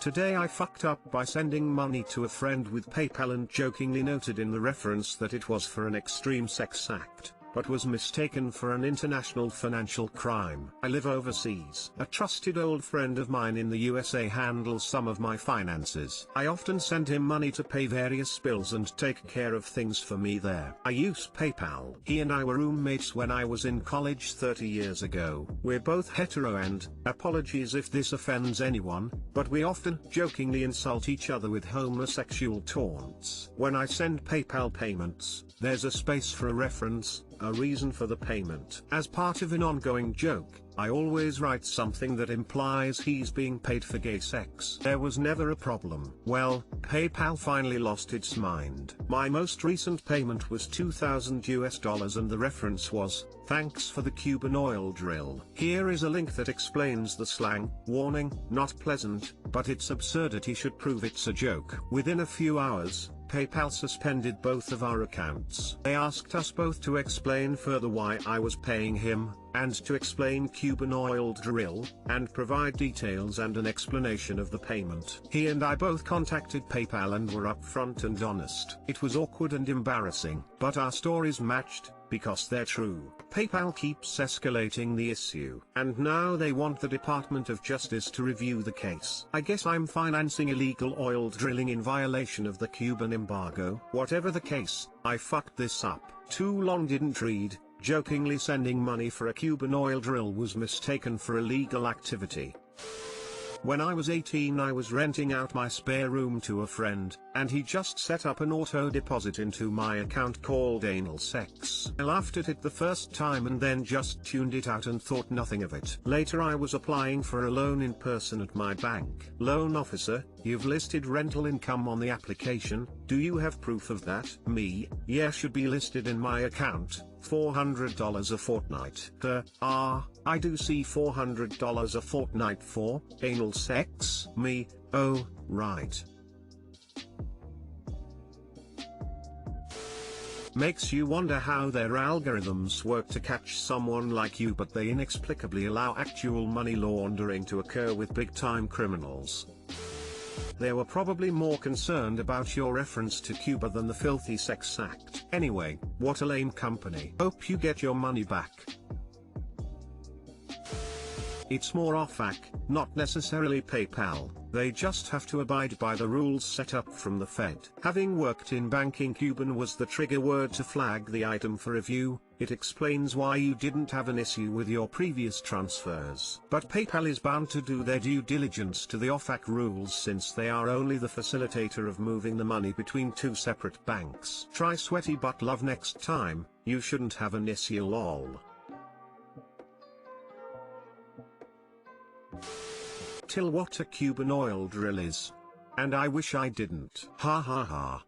Today I fucked up by sending money to a friend with PayPal and jokingly noted in the reference that it was for an extreme sex act, but was mistaken for an international financial crime. I live overseas. A trusted old friend of mine in the USA handles some of my finances. I often send him money to pay various bills and take care of things for me there. I use PayPal. He and I were roommates when I was in college 30 years ago. We're both hetero and, apologies if this offends anyone, but we often jokingly insult each other with homosexual taunts. When I send PayPal payments, there's a space for a reference, a reason for the payment. As part of an ongoing joke, I always write something that implies he's being paid for gay sex. There was never a problem. Well, PayPal finally lost its mind. My most recent payment was $2,000 and the reference was, "Thanks for the Cuban oil drill." Here is a link that explains the slang. Warning, not pleasant, but its absurdity should prove it's a joke. Within a few hours, PayPal suspended both of our accounts. They asked us both to explain further why I was paying him, and to explain Cuban oil drill, and provide details and an explanation of the payment. He and I both contacted PayPal and were upfront and honest. It was awkward and embarrassing, but our stories matched, because they're true. PayPal keeps escalating the issue, and now they want the Department of Justice to review the case. I guess I'm financing illegal oil drilling in violation of the Cuban embargo. Whatever the case, I fucked this up. Too long didn't read. Jokingly sending money for a Cuban oil drill was mistaken for illegal activity. When I was 18 I was renting out my spare room to a friend, and he just set up an auto deposit into my account called anal sex. I laughed at it the first time and then just tuned it out and thought nothing of it. Later I was applying for a loan in person at my bank. Loan officer, you've listed rental income on the application, do you have proof of that? Me, yeah, should be listed in my account, $400 a fortnight. I do see $400 a fortnight for anal sex. Me, oh, right. Makes you wonder how their algorithms work to catch someone like you, but they inexplicably allow actual money laundering to occur with big-time criminals. They were probably more concerned about your reference to Cuba than the filthy sex act. Anyway, what a lame company. Hope you get your money back. It's more OFAC, not necessarily PayPal. They just have to abide by the rules set up from the Fed. Having worked in banking, Cuban was the trigger word to flag the item for review. It explains why you didn't have an issue with your previous transfers. But PayPal is bound to do their due diligence to the OFAC rules since they are only the facilitator of moving the money between two separate banks. Try sweaty butt love next time. You shouldn't have an issue, lol. Till what a Cuban oil drill is. And I wish I didn't. Ha ha ha.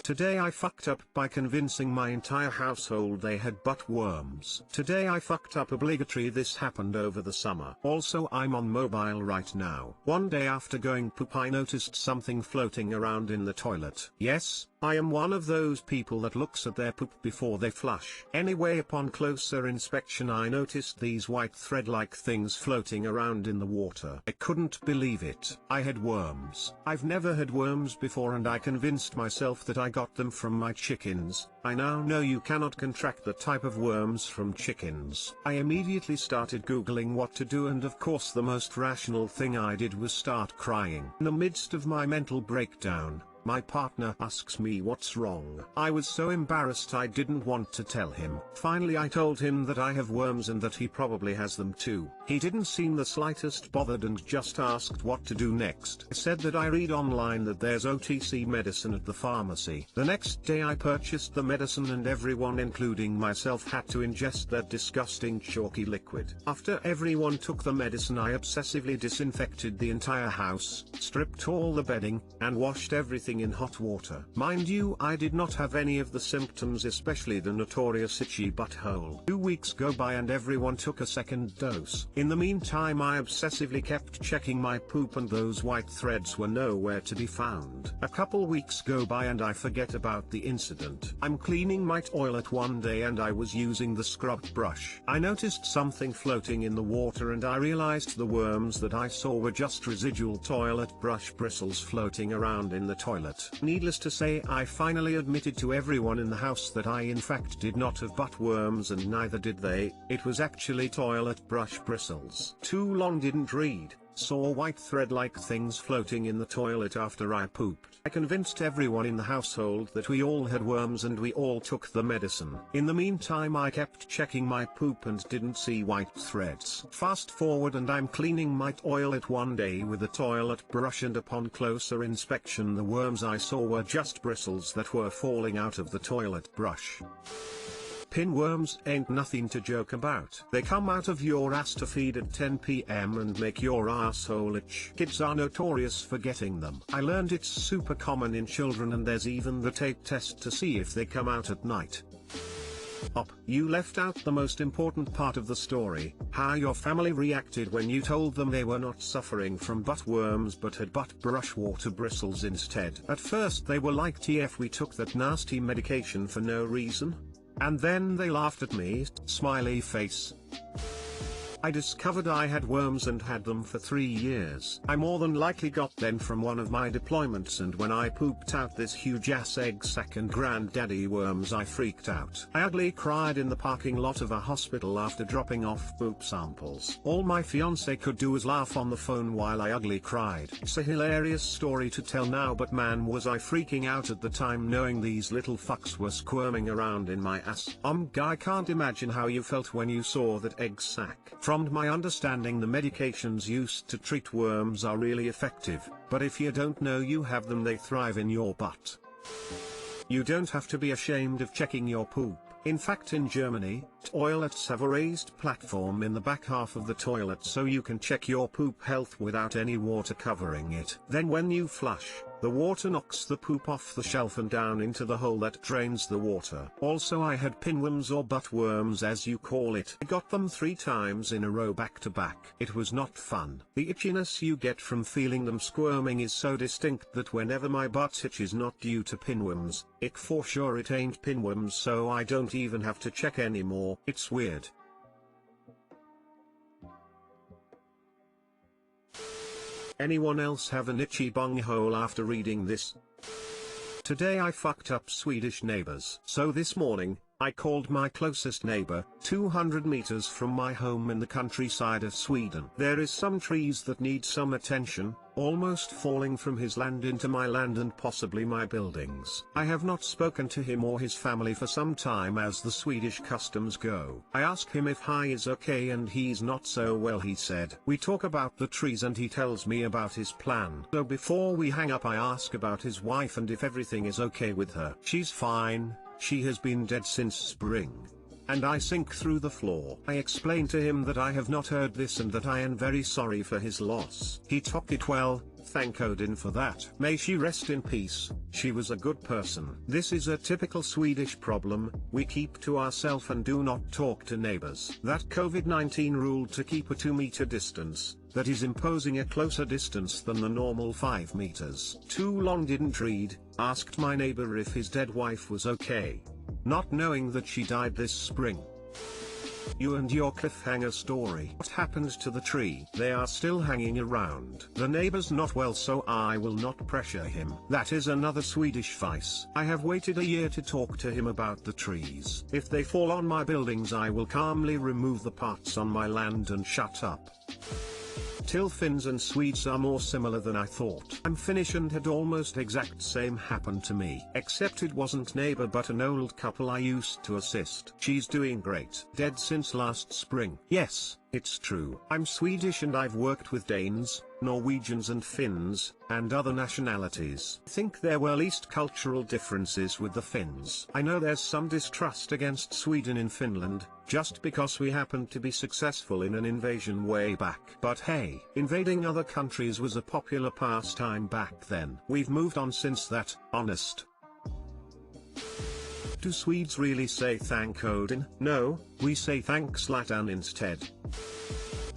Today I fucked up by convincing my entire household they had butt worms. Today I fucked up obligatory. This happened over the summer. Also I'm on mobile right now. One day after going poop I noticed something floating around in the toilet. Yes, I am one of those people that looks at their poop before they flush. Anyway, upon closer inspection I noticed these white thread-like things floating around in the water. I couldn't believe it. I had worms. I've never had worms before and I convinced myself that I got them from my chickens. I now know you cannot contract the type of worms from chickens. I immediately started googling what to do, and of course the most rational thing I did was start crying. In the midst of my mental breakdown, my partner asks me what's wrong. I was so embarrassed I didn't want to tell him. Finally I told him that I have worms and that he probably has them too. He didn't seem the slightest bothered and just asked what to do next. I said that I read online that there's OTC medicine at the pharmacy. The next day I purchased the medicine and everyone including myself had to ingest that disgusting chalky liquid. After everyone took the medicine I obsessively disinfected the entire house, stripped all the bedding, and washed everything floating in hot water. Mind you, I did not have any of the symptoms, especially the notorious itchy butthole. 2 weeks go by and everyone took a second dose. In the meantime I obsessively kept checking my poop and those white threads were nowhere to be found. A couple weeks go by and I forget about the incident. I'm cleaning my toilet one day and I was using the scrub brush. I noticed something floating in the water and I realized the worms that I saw were just residual toilet brush bristles floating around in the toilet. Needless to say, I finally admitted to everyone in the house that I in fact did not have butt worms and neither did they. It was actually toilet brush bristles. Too long didn't read. Saw white thread-like things floating in the toilet after I pooped. I convinced everyone in the household that we all had worms and we all took the medicine. In the meantime I kept checking my poop and didn't see white threads. Fast forward and I'm cleaning my toilet one day with a toilet brush and upon closer inspection the worms I saw were just bristles that were falling out of the toilet brush. Pinworms ain't nothing to joke about. They come out of your ass to feed at 10 p.m. and make your asshole itch. Kids are notorious for getting them. I learned it's super common in children and there's even the tape test to see if they come out at night. You left out the most important part of the story, how your family reacted when you told them they were not suffering from butt worms but had butt brush water bristles instead. At first they were like, TF, we took that nasty medication for no reason? And then they laughed at me, smiley face. I discovered I had worms and had them for 3 years. I more than likely got them from one of my deployments, and when I pooped out this huge ass egg sac and granddaddy worms I freaked out. I ugly cried in the parking lot of a hospital after dropping off poop samples. All my fiance could do was laugh on the phone while I ugly cried. It's a hilarious story to tell now, but man was I freaking out at the time knowing these little fucks were squirming around in my ass. I can't imagine how you felt when you saw that egg sac. From my understanding, the medications used to treat worms are really effective, but if you don't know you have them, they thrive in your butt. You don't have to be ashamed of checking your poop. In fact, in Germany, toilets have a raised platform in the back half of the toilet so you can check your poop health without any water covering it. Then when you flush, the water knocks the poop off the shelf and down into the hole that drains the water. Also, I had pinworms, or butt worms as you call it. I got them 3 times in a row back to back. It was not fun. The itchiness you get from feeling them squirming is so distinct that whenever my butt itches not due to pinworms, it for sure it ain't pinworms, so I don't even have to check anymore. It's weird. Anyone else have an itchy bunghole after reading this? Today I fucked up Swedish neighbours. So this morning, I called my closest neighbour, 200 meters from my home in the countryside of Sweden. There is some trees that need some attention, almost falling from his land into my land and possibly my buildings. I have not spoken to him or his family for some time, as the Swedish customs go. I ask him if he is okay and he's not so well, he said. We talk about the trees and he tells me about his plan. So before we hang up I ask about his wife and if everything is okay with her. She's fine. She has been dead since spring. And I sink through the floor. I explain to him that I have not heard this and that I am very sorry for his loss. He took it well, thank Odin for that. May she rest in peace, she was a good person. This is a typical Swedish problem, we keep to ourselves and do not talk to neighbors. That COVID-19 rule to keep a 2-meter distance, that is imposing a closer distance than the normal 5 meters. Too long didn't read, asked my neighbor if his dead wife was okay, not knowing that she died this spring. You and your cliffhanger story. What happened to the tree? They are still hanging around. The neighbor's not well, so I will not pressure him. That is another Swedish vice. I have waited a year to talk to him about the trees. If they fall on my buildings I will calmly remove the parts on my land and shut up. Till Finns and Swedes are more similar than I thought. I'm Finnish and had almost exact same happen to me. Except it wasn't neighbor but an old couple I used to assist. She's doing great. Dead since last spring. Yes, It's true. I'm Swedish and I've worked with Danes, Norwegians and Finns, and other nationalities. I think there were least cultural differences with the Finns. I know there's some distrust against Sweden in Finland, just because we happened to be successful in an invasion way back. But hey, invading other countries was a popular pastime back then. We've moved on since that, honest. Do Swedes really say thank Odin? No, we say thanks Zlatan instead.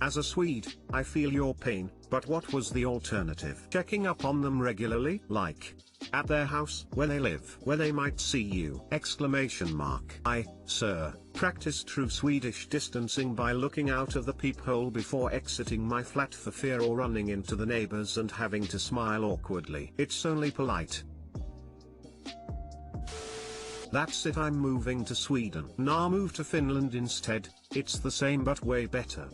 As a Swede, I feel your pain, but what was the alternative? Checking up on them regularly? Like, at their house, where they live, where they might see you! Exclamation mark. I, sir, practice true Swedish distancing by looking out of the peephole before exiting my flat for fear or running into the neighbors and having to smile awkwardly. It's only polite. That's it, I'm moving to Sweden. Nah, move to Finland instead, it's the same but way better.